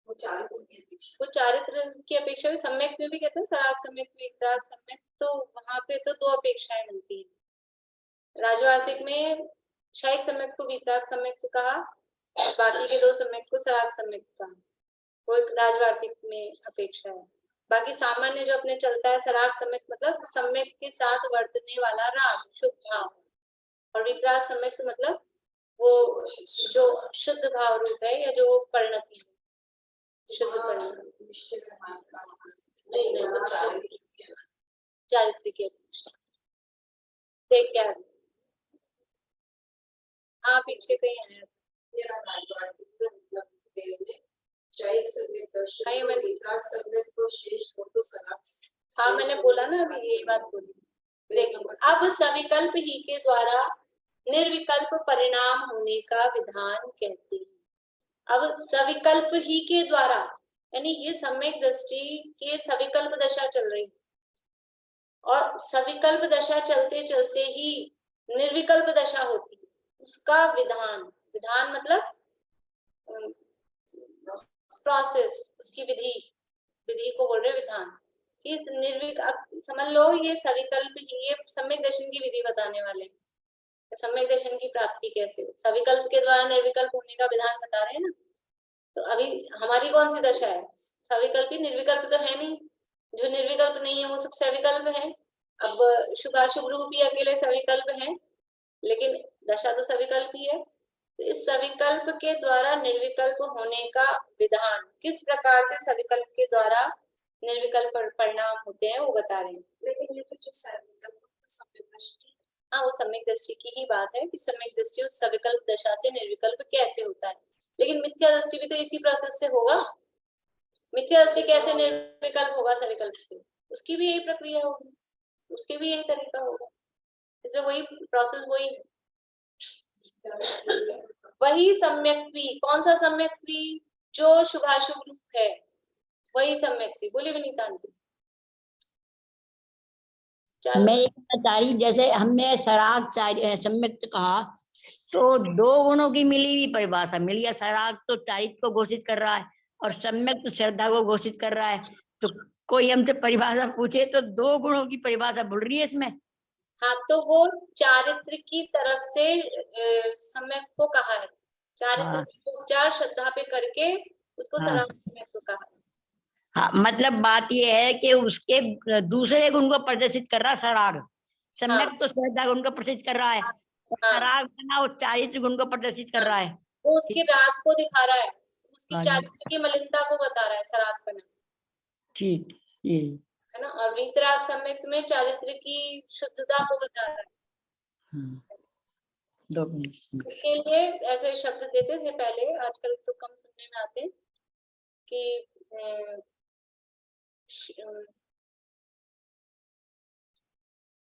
वो चारित्र की अपेक्षा में सम्यक में भी कहते हैं सराग सम्यक में वितराग सम्यक, तो वहां पे तो दो अपेक्षाएं मिलती है। राजवार्तिक में क्षयिक सम्यक को वितराग सम्यक को कहा, बाकी के दो सम्यक को सराग सम्यक कहा, वो एक राजवार्तिक में अपेक्षा है। बाकी सामान्य जो अपने चलता है सराग सम्यक, मतलब सम्यक के साथ वर्तने वाला राग शुद्ध भाव, और वितराग सम्यक मतलब वो जो शुद्ध भाव रूप है या जो परिणति है, शुद्ध परिणति। चारित्रिक अपेक्षा देख क्या, हाँ पीछे कहीं आया हाँ मैंने बोला ना अभी यही बात बोली। देखो अब सविकल्प ही के द्वारा निर्विकल्प परिणाम होने का विधान कहते हैं। अब सविकल्प ही के द्वारा, यानी ये सम्यक दृष्टि के सविकल्प दशा चल रही, और सविकल्प दशा चलते चलते ही निर्विकल्प दशा होती, उसका विधान, विधान मतलब प्रोसेस, उसकी विधि, विधि को बोल रहे विधान। इस समझ लो ये सविकल्प, ये सम्यक दर्शन की विधि बताने वाले, सम्यक दर्शन की प्राप्ति कैसे, सविकल्प के द्वारा निर्विकल्प होने का विधान बता रहे हैं ना। तो अभी हमारी कौन सी दशा है, सविकल्प ही, निर्विकल्प तो है नहीं, जो निर्विकल्प नहीं है वो सब सविकल्प है। अब शुभाशुभ रूप ही अकेले सविकल्प है, लेकिन दशा तो सविकल्प ही है। तो इस सविकल्प के द्वारा निर्विकल्प होने का विधान, किस प्रकार से सविकल्प के द्वारा निर्विकल्प परिणाम होते हैं वो बता रहे हैं। लेकिन ये तो जो सम्यक दृष्टि, हाँ वो सम्यक दृष्टि की ही बात है कि सम्यक दृष्टि उस सविकल्प दशा से निर्विकल्प कैसे होता है, लेकिन मिथ्या दृष्टि भी तो इसी प्रोसेस से होगा। मिथ्या दृष्टि कैसे निर्विकल्प होगा सविकल्प से, उसकी भी यही प्रक्रिया होगी, उसके भी यही तरीका होगा, इसलिए वही प्रोसेस वही सम्यक्त्वी। कौन सा सम्यक्त्वी, जो शुभाशुभ रूप है वही सम्यक्त्वी। बोली विनीता आंटी। मैं ये कहना चाह रही, जैसे हमने सराग सम्यक्त कहा तो दो गुणों की मिली हुई परिभाषा मिली है। सराग तो चारित्र को घोषित कर रहा है और सम्यक्त श्रद्धा को घोषित कर रहा है, तो कोई हमसे परिभाषा पूछे तो दो गुणों की परिभाषा भूल रही है इसमें। हाँ तो वो चारित्र की तरफ से सम्यक को कहा है, चारित्र को उपचार श्रद्धा पे करके उसको सराग सम्यक को कहा है। हाँ, मतलब बात ये है कि उसके दूसरे गुण को प्रदर्शित कर रहा सराग, सम्यक तो श्रद्धा गुण को प्रदर्शित कर रहा है, सराग बना वो चारित्र गुण को प्रदर्शित कर रहा है। वो उसके राग को दिखा रहा है, उसकी चारित्र की मलिनता को बता रहा है सराग बना। ठीक ये है ना, और वीतराग सम्यक में चारित्र की शुद्धता को बता रहा है। इसके लिए ऐसे शब्द देते थे पहले, आजकल तो कम सुनने में आते कि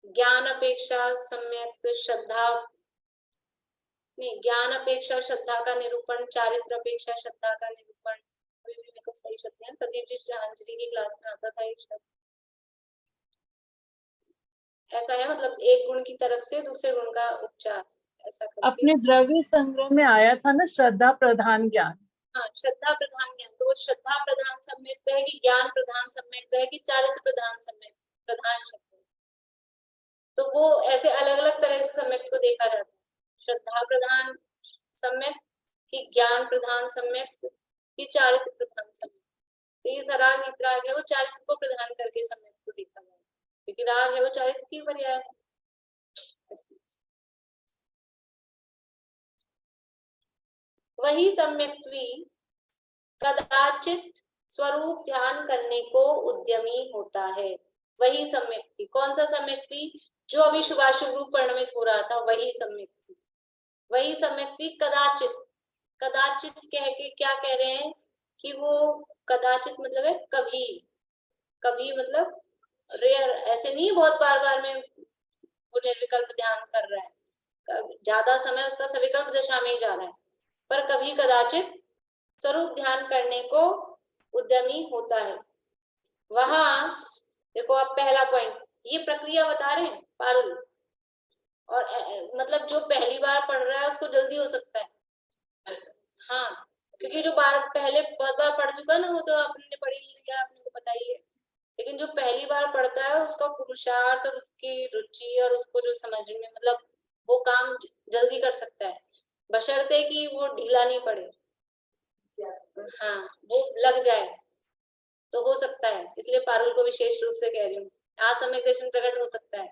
ज्ञान अपेक्षा सम्यक श्रद्धा, नहीं ज्ञान अपेक्षा श्रद्धा का निरूपण, चारित्र अपेक्षा श्रद्धा का निरूपण, मेरे को सही शब्द है, प्रदीप जी अंजलि की क्लास में आता था ये शब्द। ऐसा है, मतलब एक गुण की तरफ से दूसरे गुण का उपचार, ऐसा करके। अपने द्रव्य संग्रह में आया था ना श्रद्धा प्रधान ज्ञान। हाँ, श्रद्धा प्रधान ज्ञान, तो वो श्रद्धा प्रधान सम्यक है कि ज्ञान प्रधान सम्यक है कि चारित्र प्रधान सम्यक प्रधान शब्द है। तो वो ऐसे अलग अलग तरह से सम्यक को देखा जाता है, श्रद्धा प्रधान सम्यक कि ज्ञान प्रधान सम्यक कि चारित्र प्रधान सम्यक। तो ये सराग वितराग है, वो चारित्र को प्रधान करके सम्यक को देखा जाता है, क्योंकि राग है वो चारित्र की पर्याय है। वही सम्यक्त्वी कदाचित स्वरूप ध्यान करने को उद्यमी होता है। वही सम्यक्ति, कौन सा सम्यक्ति? जो अभी शुभाशुभ रूप परिणमित हो रहा था, वही सम्यक्ति। वही सम्यक्ति कदाचित, कदाचित कह के क्या कह रहे हैं कि वो कदाचित मतलब है कभी, कभी मतलब रेयर, ऐसे नहीं बहुत बार बार में वो निर्विकल्प ध्यान कर रहा है, ज्यादा समय उसका सविकल्प दशा में ही जा रहा है, पर कभी कदाचित स्वरूप ध्यान करने को उद्यमी होता है। वहां देखो, अब पहला पॉइंट ये प्रक्रिया बता रहे हैं पारुल, और मतलब जो पहली बार पढ़ रहा है उसको जल्दी हो सकता है। हाँ, क्योंकि जो पहले बहुत बार पढ़ चुका ना, वो तो आपने पढ़ी लिया, आपने को पता ही है। लेकिन जो पहली बार पढ़ता है उसका पुरुषार्थ और उसकी रुचि और उसको जो समझ में, मतलब वो काम जल्दी कर सकता है, बशर्ते कि वो ढीला नहीं पड़े। हाँ, वो लग जाए तो हो सकता है, इसलिए पारुल को विशेष रूप से कह रही हूँ, आज सम्यक दर्शन प्रकट हो सकता है।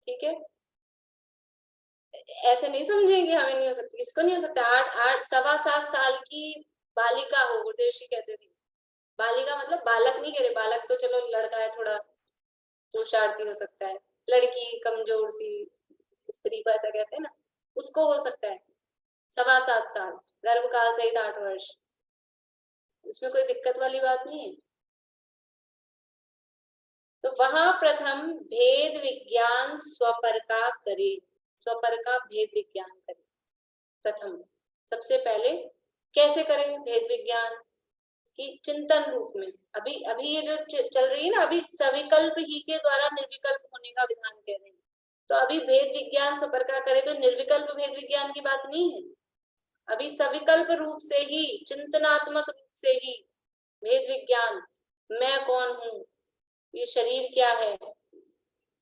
ठीक है, ऐसे नहीं समझेंगे हमें नहीं हो सकती, इसको नहीं हो सकता। 8-7 साल की बालिका हो, गुरुदेव कहते थे, बालिका मतलब बालक नहीं कह रहे, बालक तो चलो लड़का है, थोड़ा पुरुषार्थी हो सकता है, लड़की कमजोर सी स्त्री को ऐसा कहते हैं ना, उसको हो सकता है 7.25 साल, गर्भकाल सहित 8 वर्ष, उसमें कोई दिक्कत वाली बात नहीं है। तो वहां प्रथम भेद विज्ञान स्वपर का करे, स्वपर का भेद विज्ञान करे। प्रथम सबसे पहले कैसे करें भेद विज्ञान की? चिंतन रूप में। अभी ये जो चल रही है ना, अभी सविकल्प ही के द्वारा निर्विकल्प होने का विधान कह रहे हैं, तो अभी भेद विज्ञान स्वपर का करे तो निर्विकल्प भेद विज्ञान की बात नहीं है, अभी सविकल्प रूप से ही, चिंतनात्मक रूप से ही भेद विज्ञान, मैं कौन हूँ, ये शरीर क्या है,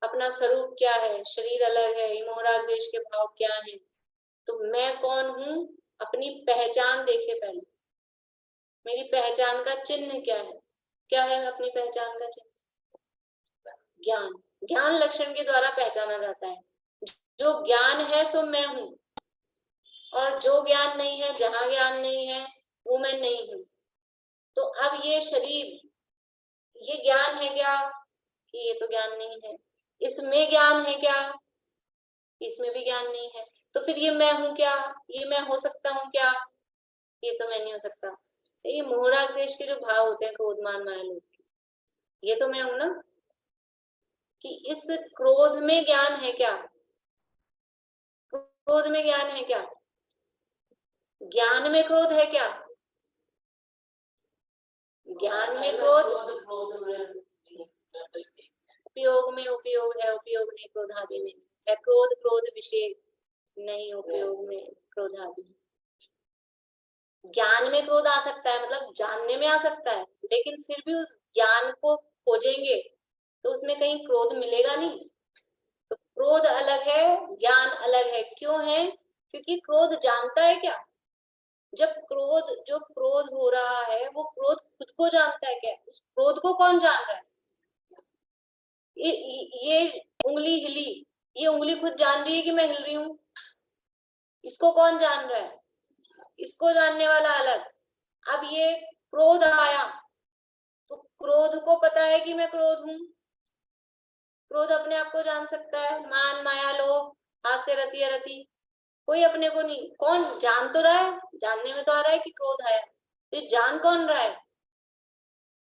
अपना स्वरूप क्या है, शरीर अलग है, ये मोहराग देश के भाव क्या है, तो मैं कौन हूँ, अपनी पहचान देखे पहले, मेरी पहचान का चिन्ह क्या है, क्या है अपनी पहचान का चिन्ह? ज्ञान। ज्ञान लक्षण के द्वारा पहचाना जाता है, जो ज्ञान है सो मैं हूँ, और जो ज्ञान नहीं है, जहां ज्ञान नहीं है वो मैं नहीं हूँ। तो अब ये शरीर, ये ज्ञान है क्या? कि ये तो ज्ञान नहीं है। इसमें ज्ञान है क्या? इसमें भी ज्ञान नहीं है। तो फिर ये मैं हूँ क्या? ये मैं हो सकता हूँ क्या? ये तो मैं नहीं हो सकता। ये मोहराग देश के जो भाव होते हैं, क्रोधमान माया लोग, ये तो मैं हूं ना। कि इस क्रोध में ज्ञान है क्या? क्रोध में ज्ञान है क्या? ज्ञान में क्रोध है क्या? ज्ञान में क्रोध, उपयोग में उपयोग है, उपयोग नहीं क्रोधादि में है। क्रोध क्रोध विषय नहीं, उपयोग में क्रोधादि। ज्ञान में क्रोध आ सकता है, मतलब जानने में आ सकता है, लेकिन फिर भी उस ज्ञान को खोजेंगे तो उसमें कहीं क्रोध मिलेगा नहीं। तो क्रोध अलग है, ज्ञान अलग है। क्यों है? क्योंकि क्रोध जानता है क्या? जब जो क्रोध हो रहा है, वो क्रोध खुद को जानता है क्या? उस क्रोध को कौन जान रहा है? ये उंगली हिली, ये उंगली खुद जान रही है कि मैं हिल रही हूँ? इसको कौन जान रहा है? इसको जानने वाला अलग। अब ये क्रोध आया तो क्रोध को पता है कि मैं क्रोध हूं। क्रोध अपने आप को जान सकता है, मान माया लोभ हास्य रति अरति, कोई अपने को नहीं। कौन जान तो रहा है, जानने में तो आ रहा है कि क्रोध आया, तो ये जान कौन रहा है?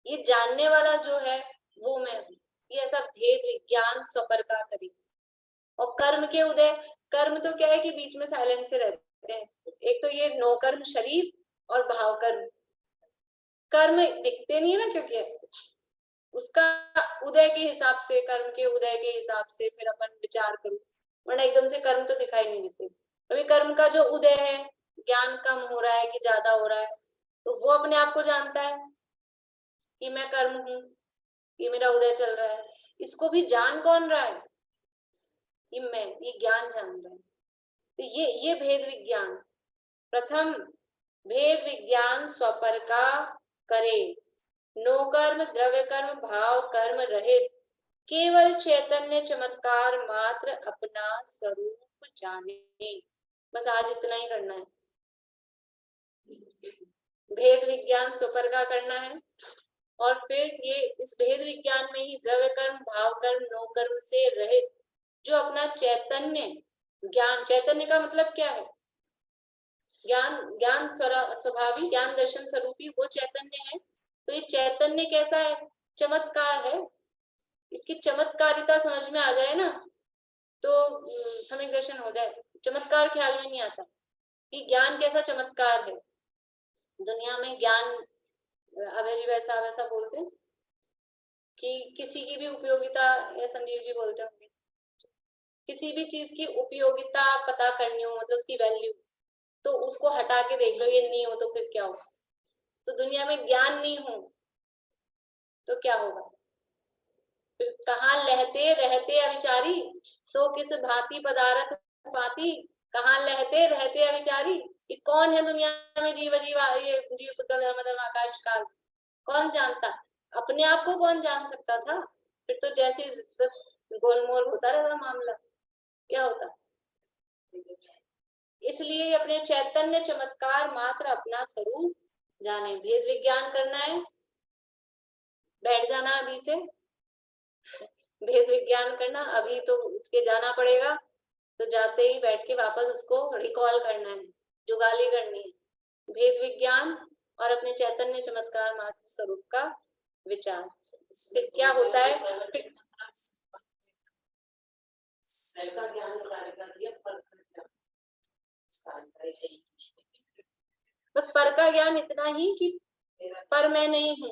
ये जानने वाला जो है वो मैं हूं। ये ऐसा भेद विज्ञान स्वपर का करी। और कर्म के उदय, कर्म तो क्या है कि बीच में साइलेंट से रहते हैं। एक तो ये नो कर्म शरीर और भाव कर्म, कर्म दिखते नहीं है ना, क्योंकि उसका उदय के हिसाब से, कर्म के उदय के हिसाब से फिर अपन विचार करूं, वरना एकदम से कर्म तो दिखाई नहीं देते। अभी कर्म का जो उदय है, ज्ञान कम हो रहा है कि ज्यादा हो रहा है, तो वो अपने आप को जानता है कि मैं कर्म हूं, ये मेरा उदय चल रहा है। इसको भी जान कौन रहा है? कि मैं, ये ज्ञान जान रहा है। तो ये भेद विज्ञान, प्रथम भेद विज्ञान स्वपर का करे, नो कर्म द्रव्य कर्म भाव कर्म रहित, केवल चैतन्य चमत्कार मात्र अपना स्वरूप जाने। बस आज इतना ही करना है, भेद विज्ञान स्वपर का करना है। और फिर ये इस भेद विज्ञान में ही द्रव्य कर्म भाव कर्म नो कर्म से रहित जो अपना चैतन्य ज्ञान, चैतन्य का मतलब क्या है? ज्ञान, ज्ञान स्वभावी ज्ञान दर्शन स्वरूपी वो चैतन्य है। तो ये चैतन्य कैसा है? चमत्कार है। इसकी चमत्कारिता समझ में आ जाए ना तो सम्यक दर्शन हो जाए। चमत्कार ख्याल में नहीं आता कि ज्ञान कैसा चमत्कार है। दुनिया में ज्ञान, अभय जी वैसा वैसा बोलते हैं कि किसी की भी उपयोगिता, या संजीव जी बोलते होंगे, किसी भी चीज की उपयोगिता पता करनी हो, मतलब उसकी वैल्यू, तो उसको हटा के देख लो, ये नहीं हो तो फिर क्या होगा। तो दुनिया में ज्ञान नहीं हो तो क्या होगा? फिर कहाँ लहते रहते अविचारी, तो किस भांति पदार्थ भांति, कहाँ लहते रहते अविचारी। ये कौन है दुनिया में? जीव जीवा, ये जीव धर्म धर्म आकाश काल, कौन जानता? अपने आप को कौन जान सकता था? फिर तो जैसे बस गोलमोल होता रहता मामला, क्या होता। इसलिए अपने चैतन्य चमत्कार मात्र अपना स्वरूप जाने, भेद विज्ञान करना है। बैठ जाना अभी से, भेद विज्ञान करना, अभी तो उठ के जाना पड़ेगा। तो जाते ही बैठ के वापस उसको रिकॉल करना है, जुगाली करनी है। भेद विज्ञान और अपने चैतन्य चमत्कार मात्र स्वरूप का विचार। फिर क्या होता है? बस पर का ज्ञान इतना ही कि पर मैं नहीं हूँ,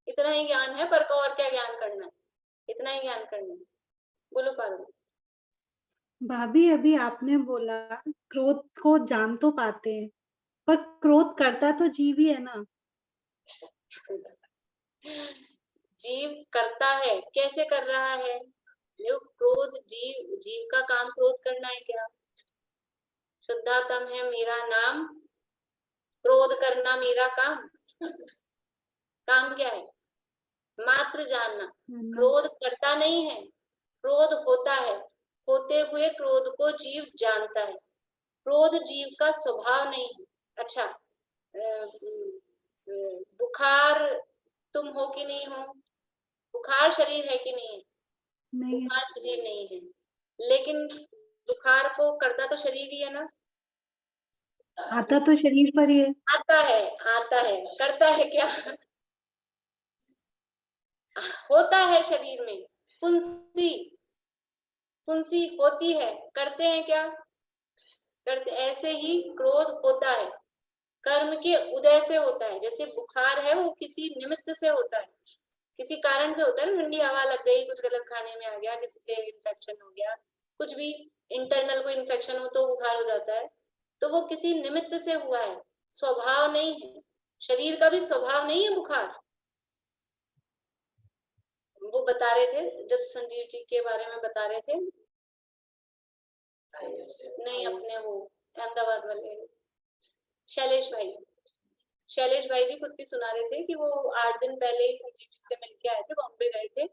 इतना ही ज्ञान है। पर का और क्या ज्ञान करना है? इतना ही ज्ञान करना है। बोलो पारो। भाभी अभी आपने बोला क्रोध को जान तो पाते हैं, पर क्रोध करता तो जीव ही है ना। जीव करता है, कैसे कर रहा है? जो क्रोध, जीव का काम क्रोध करना है क्या? शुद्धातम है मेरा नाम, क्रोध करना मेरा काम। काम क्या है? मात्र जानना। क्रोध करता नहीं है, क्रोध होता है। होते हुए क्रोध को जीव जानता है। क्रोध जीव का स्वभाव नहीं है। अच्छा, बुखार तुम हो कि नहीं हो? बुखार शरीर है कि नहीं है? नहीं बुखार शरीर नहीं है, लेकिन बुखार को करता तो शरीर ही है ना। आता तो शरीर पर ही है। आता है, आता है, करता है क्या? होता है शरीर में। फुंसी, फुंसी होती है, करते हैं क्या? करते। ऐसे ही क्रोध होता है, कर्म के उदय से होता है। जैसे बुखार है वो किसी निमित्त से होता है, किसी कारण से होता है ना। ठंडी हवा लग गई, कुछ गलत खाने में आ गया, किसी से इन्फेक्शन हो गया, कुछ भी इंटरनल कोई इन्फेक्शन हो तो बुखार हो जाता है। तो वो किसी निमित्त से हुआ है, स्वभाव नहीं है। शरीर का भी स्वभाव नहीं है बुखार। वो बता रहे थे जब संजीव जी के बारे में बता रहे थे, नहीं अपने वो अहमदाबाद वाले शैलेश भाई जी खुद भी सुना रहे थे कि वो 8 दिन पहले ही संजीव जी से मिलके आए थे, बॉम्बे गए थे।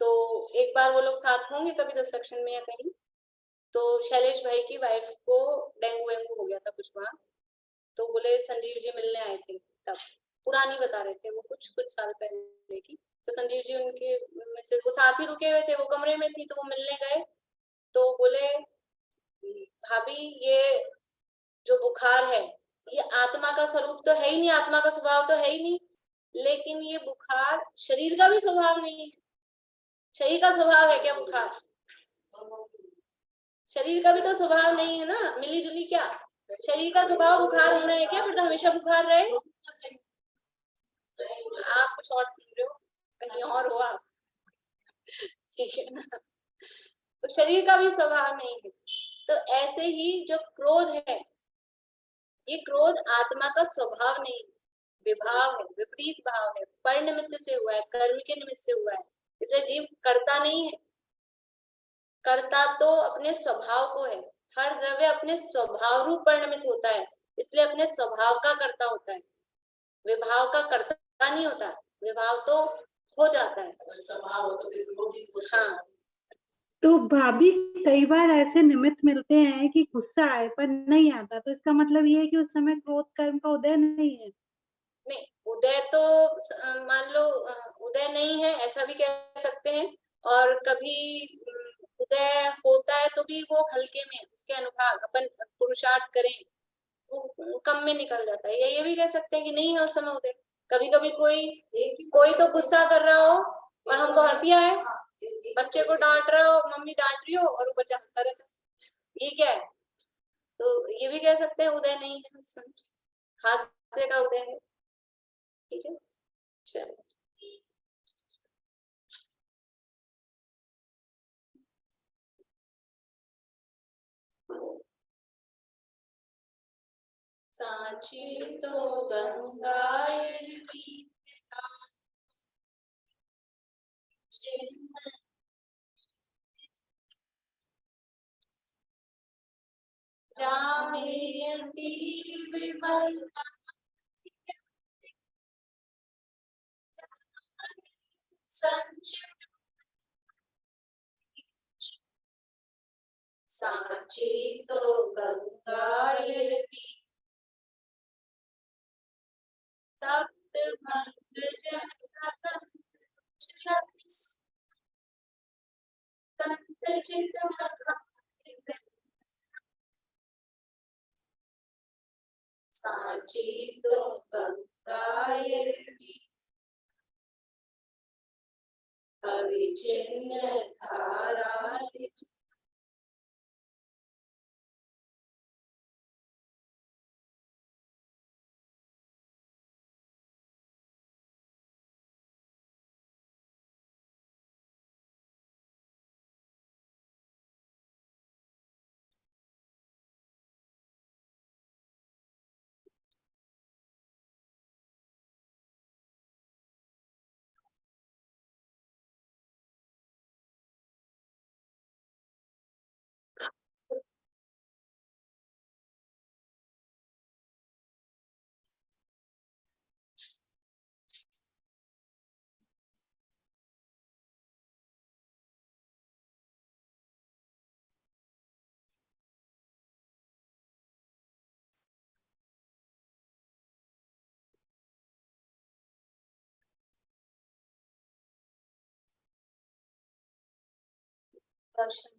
तो एक बार वो लोग साथ होंगे कभी दस्तक्षण में या कहीं, तो शैलेश भाई की वाइफ को डेंगू वेंगू हो गया था कुछ वहां। तो बोले संजीव जी मिलने आए थे, तब पुरानी बता रहे थे वो, कुछ साल पहले की। तो संजीव जी उनके मिसेज वो साथ ही रुके हुए थे, वो कमरे में थी, तो वो मिलने गए। तो बोले भाभी ये जो बुखार है ये आत्मा का स्वरूप तो है ही नहीं, आत्मा का स्वभाव तो है ही नहीं, लेकिन ये बुखार शरीर का भी स्वभाव नहीं है। शरीर का स्वभाव है क्या बुखार? शरीर का भी तो स्वभाव नहीं है ना, मिली जुली क्या। शरीर का स्वभाव बुखार होना है क्या? फिर तो हमेशा बुखार रहे। आप कुछ और सुन रहे हो। कहीं और हो आप, ठीक है ना। तो शरीर का भी स्वभाव नहीं है। तो ऐसे ही जो क्रोध है, ये क्रोध आत्मा का स्वभाव नहीं, विभाव है, विपरीत भाव है, पर निमित्त से हुआ है, कर्म के निमित्त से हुआ है। इसलिए जीव करता नहीं है, करता तो अपने स्वभाव को है। हर द्रव्य अपने स्वभाव रूप परिणमित होता है, इसलिए अपने स्वभाव का कर्ता होता है, विभाव का कर्ता नहीं होता। विभाव तो हो जाता है, हाँ। तो भाभी कई बार ऐसे निमित्त मिलते हैं कि गुस्सा आए पर नहीं आता, तो इसका मतलब ये है कि उस समय क्रोध कर्म का उदय नहीं है। नहीं, उदय तो मान लो उदय नहीं है ऐसा भी कह सकते हैं, और कभी उदय होता है तो भी वो हल्के में, उसके अनुभाग अपन पुरुषार्थ करें वो कम में निकल जाता है। ये भी कह सकते हैं कि नहीं है उस समय उदय। कभी कभी कोई तो गुस्सा कर रहा हो और हमको हंसी आए, बच्चे को डांट रहा हो, मम्मी डांट रही हो और वो बच्चा हंसता रहता है, ये क्या है? तो ये भी कह सकते हैं उदय नहीं है उस समय, हास्य का उदय है। ठीक है, चलो। सांची तो गंगाएं जामयंती विमल सांची तो गंगाएं सप्त भंग जन सांची तो गंगाएं अविच्छिन्न धारा दर्शन